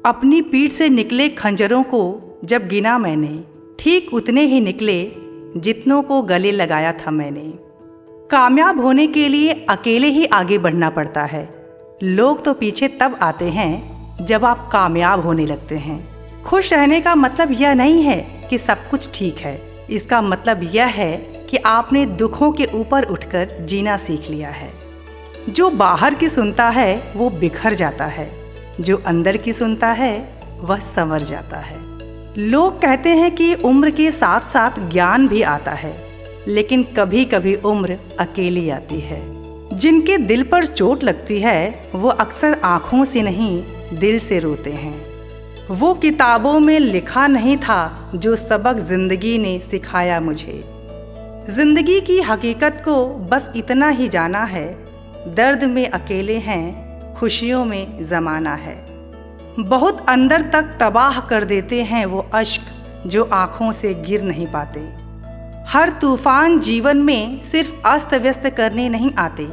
अपनी पीठ से निकले खंजरों को जब गिना मैंने, ठीक उतने ही निकले जितनों को गले लगाया था मैंने। कामयाब होने के लिए अकेले ही आगे बढ़ना पड़ता है। लोग तो पीछे तब आते हैं जब आप कामयाब होने लगते हैं। खुश रहने का मतलब यह नहीं है कि सब कुछ ठीक है। इसका मतलब यह है कि आपने दुखों के ऊपर उठकर जीना सीख लिया है। जो बाहर की सुनता है वो बिखर जाता है, जो अंदर की सुनता है वह संवर जाता है। लोग कहते हैं कि उम्र के साथ साथ ज्ञान भी आता है, लेकिन कभी कभी उम्र अकेली आती है। जिनके दिल पर चोट लगती है वो अक्सर आँखों से नहीं दिल से रोते हैं। वो किताबों में लिखा नहीं था जो सबक जिंदगी ने सिखाया मुझे। जिंदगी की हकीकत को बस इतना ही जाना है, दर्द में अकेले हैं, खुशियों में ज़माना है। बहुत अंदर तक तबाह कर देते हैं वो अश्क जो आँखों से गिर नहीं पाते। हर तूफान जीवन में सिर्फ अस्त व्यस्त करने नहीं आते,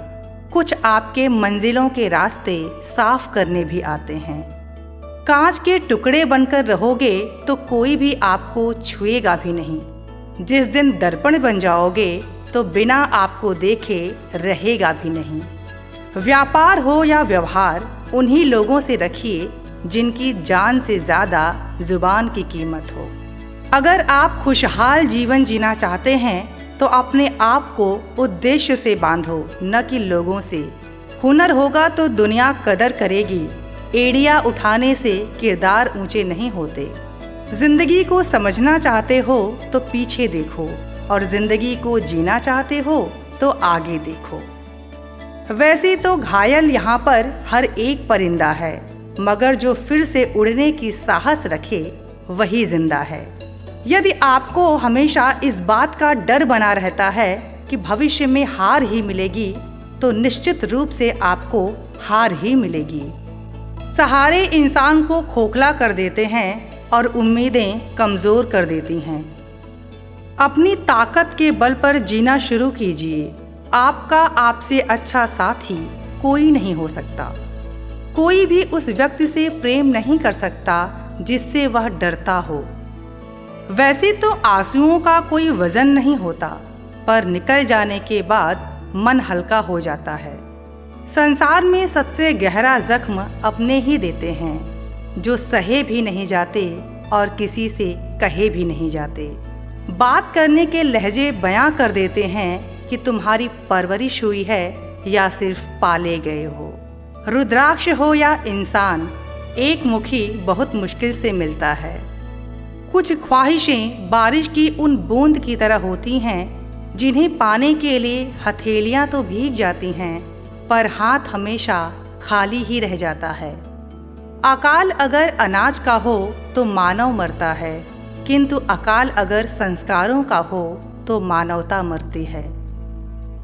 कुछ आपके मंजिलों के रास्ते साफ करने भी आते हैं। कांच के टुकड़े बनकर रहोगे तो कोई भी आपको छुएगा भी नहीं। जिस दिन दर्पण बन जाओगे तो बिना आपको देखे रहेगा भी नहीं। व्यापार हो या व्यवहार, उन्हीं लोगों से रखिए जिनकी जान से ज़्यादा ज़ुबान की कीमत हो। अगर आप खुशहाल जीवन जीना चाहते हैं तो अपने आप को उद्देश्य से बांधो, न कि लोगों से। हुनर होगा तो दुनिया कदर करेगी, एड़ियाँ उठाने से किरदार ऊंचे नहीं होते। जिंदगी को समझना चाहते हो तो पीछे देखो, और जिंदगी को जीना चाहते हो तो आगे देखो। वैसे तो घायल यहाँ पर हर एक परिंदा है, मगर जो फिर से उड़ने की साहस रखे वही जिंदा है। यदि आपको हमेशा इस बात का डर बना रहता है कि भविष्य में हार ही मिलेगी, तो निश्चित रूप से आपको हार ही मिलेगी। सहारे इंसान को खोखला कर देते हैं और उम्मीदें कमज़ोर कर देती हैं। अपनी ताकत के बल पर जीना शुरू कीजिए। आपका आपसे अच्छा साथी कोई नहीं हो सकता। कोई भी उस व्यक्ति से प्रेम नहीं कर सकता जिससे वह डरता हो। वैसे तो आंसुओं का कोई वजन नहीं होता, पर निकल जाने के बाद मन हल्का हो जाता है। संसार में सबसे गहरा जख्म अपने ही देते हैं, जो सहे भी नहीं जाते और किसी से कहे भी नहीं जाते। बात करने के लहजे बयां कर देते हैं कि तुम्हारी परवरिश हुई है या सिर्फ पाले गए हो। रुद्राक्ष हो या इंसान, एक मुखी बहुत मुश्किल से मिलता है। कुछ ख्वाहिशें बारिश की उन बूंद की तरह होती हैं जिन्हें पाने के लिए हथेलियां तो भीग जाती हैं, पर हाथ हमेशा खाली ही रह जाता है। अकाल अगर अनाज का हो तो मानव मरता है, किंतु अकाल अगर संस्कारों का हो तो मानवता मरती है।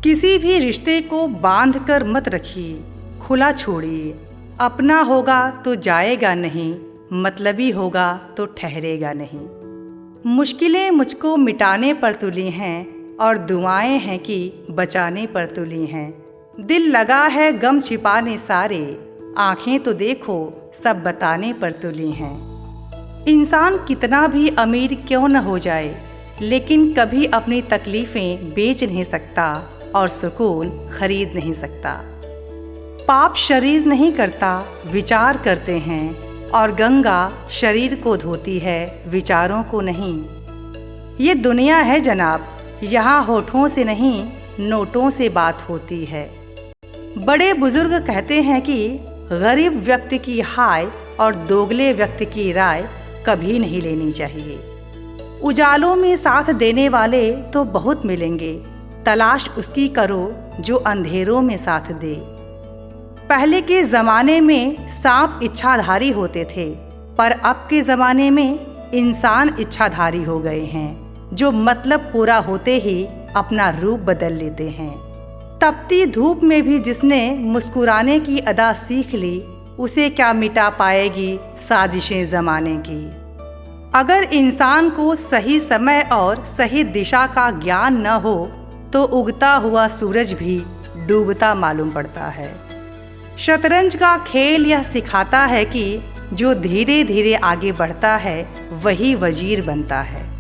किसी भी रिश्ते को बांध कर मत रखिए, खुला छोड़िए। अपना होगा तो जाएगा नहीं, मतलबी होगा तो ठहरेगा नहीं। मुश्किलें मुझको मिटाने पर तुली हैं और दुआएं हैं कि बचाने पर तुली हैं। दिल लगा है गम छिपाने सारे, आंखें तो देखो सब बताने पर तुली हैं। इंसान कितना भी अमीर क्यों न हो जाए, लेकिन कभी अपनी तकलीफ़ें बेच नहीं सकता और सुकून खरीद नहीं सकता। पाप शरीर नहीं करता, विचार करते हैं, और गंगा शरीर को धोती है, विचारों को नहीं। ये दुनिया है जनाब, यहाँ होठों से नहीं नोटों से बात होती है। बड़े बुजुर्ग कहते हैं कि गरीब व्यक्ति की हाय और दोगले व्यक्ति की राय कभी नहीं लेनी चाहिए। उजालों में साथ देने वाले तो बहुत मिलेंगे, तलाश उसकी करो जो अंधेरों में साथ दे। पहले के ज़माने में सांप इच्छाधारी होते थे, पर अब के ज़माने में इंसान इच्छाधारी हो गए हैं, जो मतलब पूरा होते ही अपना रूप बदल लेते हैं। तपती धूप में भी जिसने मुस्कुराने की अदा सीख ली, उसे क्या मिटा पाएगी साजिशें ज़माने की। अगर इंसान को सही समय और सही दिशा का ज्ञान न हो तो उगता हुआ सूरज भी डूबता मालूम पड़ता है। शतरंज का खेल यह सिखाता है कि जो धीरे धीरे आगे बढ़ता है वही वजीर बनता है।